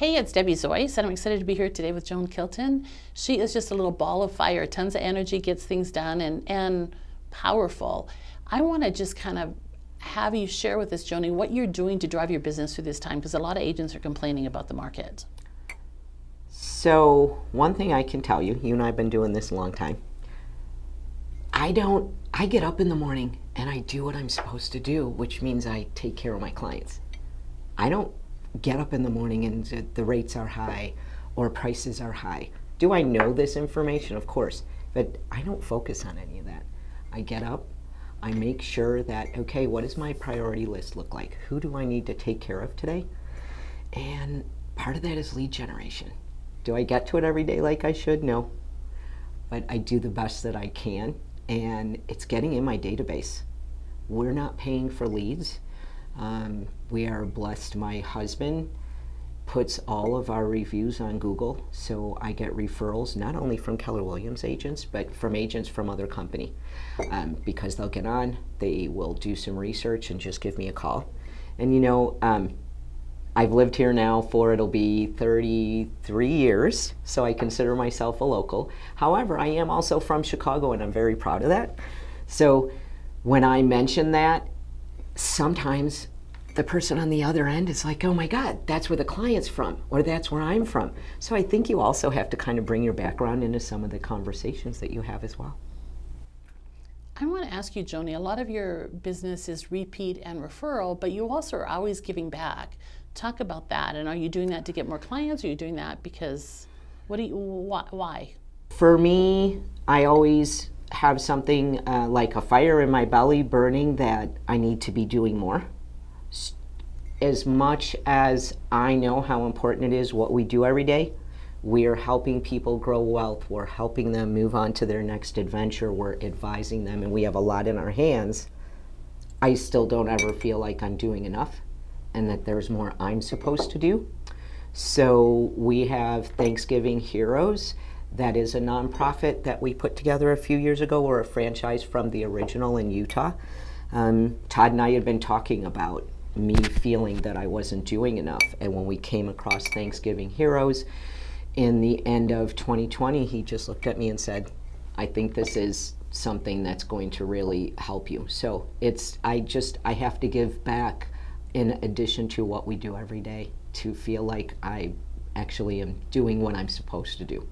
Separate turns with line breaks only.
Hey, it's Debbie Zoyce, and I'm excited to be here today with Joan Kilton. She is just a little ball of fire, tons of energy, gets things done, and powerful. I want to just kind of have you share with us, Joni, what you're doing to drive your business through this time, because a lot of agents are complaining about the market.
So one thing I can tell you, you and I have been doing this a long time. I get up in the morning and I do what I'm supposed to do, which means I take care of my clients. I don't get up in the morning and the rates are high or prices are high. Do I know this information? Of course, but I don't focus on any of that. I get up, I make sure that, okay, what does my priority list look like? Who do I need to take care of today? And part of that is lead generation. Do I get to it every day like I should? No. But I do the best that I can, and it's getting in my database. We're not paying for leads. We are blessed. My husband puts all of our reviews on Google, so I get referrals not only from Keller Williams agents, but from agents from other company. Because they'll get on, they will do some research and just give me a call. And you know, I've lived here now for, it'll be 33 years, so I consider myself a local. However, I am also from Chicago, and I'm very proud of that. So when I mention that, sometimes the person on the other end is like, oh my God, that's where the client's from, or that's where I'm from. So I think you also have to kind of bring your background into some of the conversations that you have as well.
I want to ask you, Joni, a lot of your business is repeat and referral, but you also are always giving back. Talk about that. And are you doing that to get more clients? Or are you doing that because, why?
For me, I always have something like a fire in my belly burning that I need to be doing more. As much as I know how important it is what we do every day, we are helping people grow wealth. We're helping them move on to their next adventure. We're advising them, and we have a lot in our hands. I still don't ever feel like I'm doing enough and that there's more I'm supposed to do. So we have Thanksgiving Heroes. That is a nonprofit that we put together a few years ago. We're a franchise from the original in Utah. Todd and I had been talking about me feeling that I wasn't doing enough. And when we came across Thanksgiving Heroes in the end of 2020, he just looked at me and said, I think this is something that's going to really help you. So I have to give back in addition to what we do every day to feel like I actually am doing what I'm supposed to do.